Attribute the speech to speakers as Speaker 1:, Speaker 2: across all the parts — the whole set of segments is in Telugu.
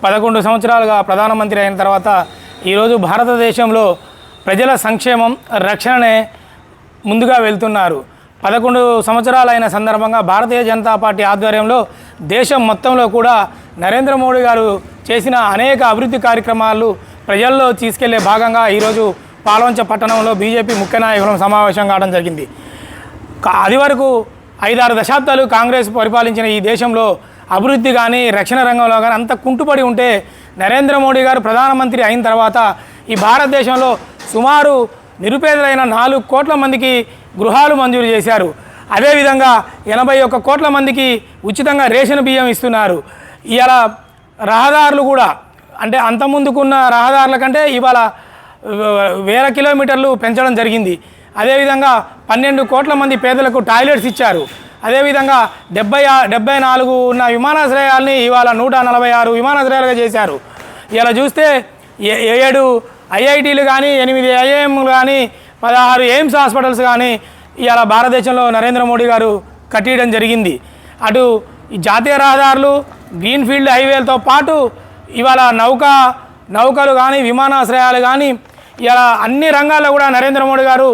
Speaker 1: 11 సంవత్సరాలుగా ప్రధానమంత్రి అయిన తర్వాత ఈరోజు భారతదేశంలో ప్రజల సంక్షేమం రక్షణనే ముందుగా వెళ్తున్నారు. 11 సంవత్సరాలైన సందర్భంగా భారతీయ జనతా పార్టీ ఆధ్వర్యంలో దేశం మొత్తంలో కూడా నరేంద్ర మోడీ గారు చేసిన అనేక అభివృద్ధి కార్యక్రమాలు ప్రజల్లో తీసుకెళ్లే భాగంగా ఈరోజు పాల్వంచ పట్టణంలో బీజేపీ ముఖ్య నాయకుల సమావేశం కావడం జరిగింది. అది వరకు 5-6 దశాబ్దాలు కాంగ్రెస్ పరిపాలించిన ఈ దేశంలో అభివృద్ధి కానీ రక్షణ రంగంలో కానీ అంత కుంటుపడి ఉంటే నరేంద్ర మోడీ గారు ప్రధానమంత్రి అయిన తర్వాత ఈ భారతదేశంలో సుమారు నిరుపేదలైన 4 కోట్ల మందికి గృహాలు మంజూరు చేశారు. అదేవిధంగా 81 కోట్ల మందికి ఉచితంగా రేషన్ బియ్యం ఇస్తున్నారు. ఇవాళ రహదారులు కూడా అంటే అంతకుముందుకున్న రహదారుల కంటే ఇవాళ 1000 కిలోమీటర్లు పెంచడం జరిగింది. అదేవిధంగా 12 కోట్ల మంది పేదలకు టాయిలెట్స్ ఇచ్చారు. అదేవిధంగా 74 ఉన్న విమానాశ్రయాల్ని ఇవాళ 146 విమానాశ్రయాలుగా చేశారు. ఇలా చూస్తే 7 ఐఐటీలు కానీ 8 ఐఐఎంలు కానీ 16 ఎయిమ్స్ హాస్పిటల్స్ కానీ ఇవాళ భారతదేశంలో నరేంద్ర మోడీ గారు కట్టియడం జరిగింది. అటు జాతీయ రహదారులు గ్రీన్ఫీల్డ్ హైవేలతో పాటు ఇవాళ నౌకలు కానీ విమానాశ్రయాలు కానీ ఇలా అన్ని రంగాల్లో కూడా నరేంద్ర మోడీ గారు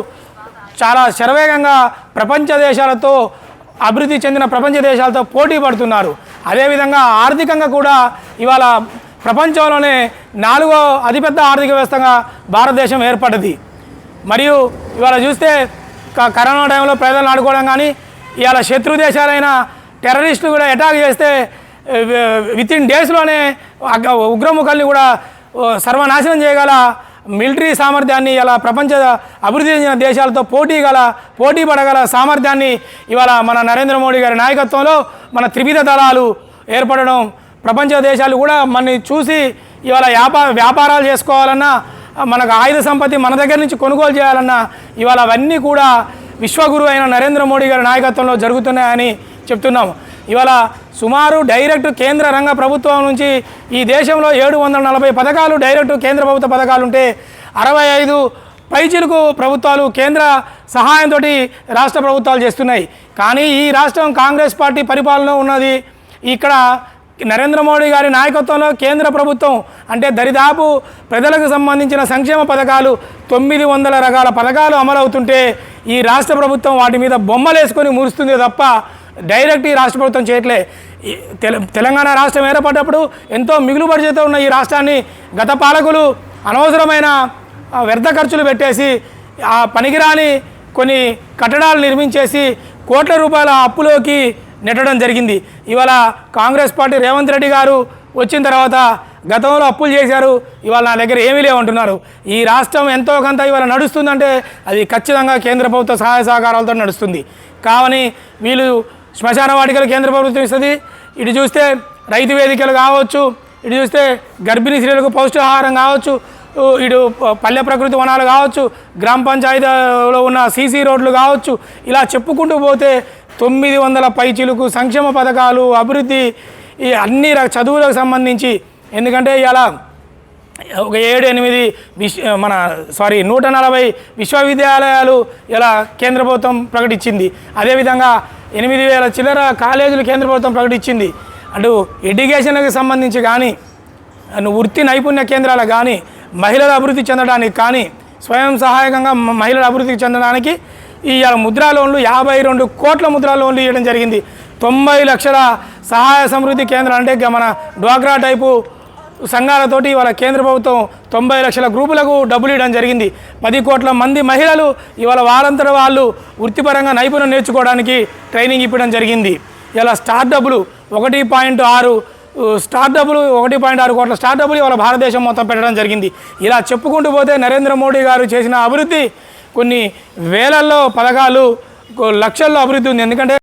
Speaker 1: చాలా శరవేగంగా ప్రపంచ దేశాలతో అభివృద్ధి చెందిన ప్రపంచ దేశాలతో పోటీ పడుతున్నారు. అదేవిధంగా ఆర్థికంగా కూడా ఇవాళ ప్రపంచంలోనే 4వ అతిపెద్ద ఆర్థిక వ్యవస్థగా భారతదేశం ఏర్పడ్డది. మరియు ఇవాళ చూస్తే కరోనా టైంలో ప్రజలను ఆడుకోవడం కానీ ఇవాళ శత్రు దేశాలైన టెర్రరిస్టులు కూడా అటాక్ చేస్తే వితిన్ డేస్లోనే ఉగ్రముఖల్ని కూడా సర్వనాశనం చేయగల మిలిటరీ సామర్థ్యాన్ని ఇలా ప్రపంచ అభివృద్ధి చెందిన దేశాలతో పోటీ పడగల సామర్థ్యాన్ని ఇవాళ మన నరేంద్ర మోడీ గారి నాయకత్వంలో మన త్రివిధ దళాలు ఏర్పడడం, ప్రపంచ దేశాలు కూడా మనని చూసి ఇవాళ వ్యాపారాలు చేసుకోవాలన్నా మనకు ఆయుధ సంపత్తి మన దగ్గర నుంచి కొనుగోలు చేయాలన్నా ఇవాళ అవన్నీ కూడా విశ్వగురు అయిన నరేంద్ర మోడీ గారి నాయకత్వంలో జరుగుతున్నాయని చెప్తున్నాము. ఇవాళ సుమారు డైరెక్ట్ కేంద్ర రంగ ప్రభుత్వం నుంచి ఈ దేశంలో 740 పథకాలు డైరెక్ట్ కేంద్ర ప్రభుత్వ పథకాలు ఉంటే 65 పైచిలుకు ప్రభుత్వాలు కేంద్ర సహాయంతో రాష్ట్ర ప్రభుత్వాలు చేస్తున్నాయి. కానీ ఈ రాష్ట్రం కాంగ్రెస్ పార్టీ పరిపాలన ఉన్నది. ఇక్కడ నరేంద్ర మోడీ గారి నాయకత్వంలో కేంద్ర ప్రభుత్వం అంటే దరిదాపు ప్రజలకు సంబంధించిన సంక్షేమ పథకాలు 900 రకాల పథకాలు అమలవుతుంటే ఈ రాష్ట్ర ప్రభుత్వం వాటి మీద బొమ్మలేసుకొని మురుస్తుంది తప్ప డైరెక్ట్ ఈ రాష్ట్ర ప్రభుత్వం చేయట్లే. తెలంగాణ రాష్ట్రం ఏర్పడ్డప్పుడు ఎంతో మిగులు బడ్జెట్తో ఉన్న ఈ రాష్ట్రాన్ని గత పాలకులు అనవసరమైన వ్యర్థ ఖర్చులు పెట్టేసి ఆ పనికిరాని కొన్ని కట్టడాలు నిర్మించేసి కోట్ల రూపాయల అప్పులోకి నెట్టడం జరిగింది. ఇవాళ కాంగ్రెస్ పార్టీ రేవంత్ రెడ్డి గారు వచ్చిన తర్వాత గతంలో అప్పులు చేశారు, ఇవాళ నా దగ్గర ఏమీ లేవంటున్నారు. ఈ రాష్ట్రం ఎంతో కొంత ఇవాళ నడుస్తుందంటే అది ఖచ్చితంగా కేంద్ర ప్రభుత్వ సహాయ సహకారాలతో నడుస్తుంది. కావని వీళ్ళు శ్మశాన వాటికలు కేంద్ర ప్రభుత్వం ఇస్తుంది, ఇటు చూస్తే రైతు వేదికలు కావచ్చు, ఇటు చూస్తే గర్భిణీ స్త్రీలకు పౌష్టికాహారం కావచ్చు, ఇటు పల్లె ప్రకృతి వనాలు కావచ్చు, గ్రామ పంచాయతీలో ఉన్న సీసీ రోడ్లు కావచ్చు, ఇలా చెప్పుకుంటూ పోతే 900 పైచిలుకు సంక్షేమ పథకాలు అభివృద్ధి ఈ అన్ని చదువులకు సంబంధించి. ఎందుకంటే ఇలా ఒక 140 విశ్వవిద్యాలయాలు ఇలా కేంద్ర ప్రభుత్వం ప్రకటించింది. అదేవిధంగా 8000 చిల్లర కాలేజీలు కేంద్ర ప్రభుత్వం ప్రకటించింది. అటు ఎడ్యుకేషన్కి సంబంధించి కానీ వృత్తి నైపుణ్య కేంద్రాలకు కానీ మహిళల అభివృద్ధి చెందడానికి కానీ స్వయం సహాయకంగా మహిళల అభివృద్ధి చెందడానికి ఈ ముద్రా లోన్లు 52 కోట్ల ముద్రా లోన్లు ఇవ్వడం జరిగింది. 90 లక్షల సహాయ సమృద్ధి కేంద్రం అంటే మన డ్వాక్రా టైపు సంఘాలతోటి ఇవాళ కేంద్ర ప్రభుత్వం 90 లక్షల గ్రూపులకు డబ్బులు ఇవ్వడం జరిగింది. 10 కోట్ల మంది మహిళలు ఇవాళ వారంతట వాళ్ళు వృత్తిపరంగా నైపుణ్యం నేర్చుకోవడానికి ట్రైనింగ్ ఇవ్వడం జరిగింది. ఇలా స్టార్టప్లు 1.6 కోట్ల స్టార్టప్లు ఇవాళ భారతదేశం మొత్తం పెట్టడం జరిగింది. ఇలా చెప్పుకుంటూ పోతే నరేంద్ర మోడీ గారు చేసిన అభివృద్ధి కొన్ని వేలల్లో పథకాలు లక్షల్లో అభివృద్ధి ఉంది. ఎందుకంటే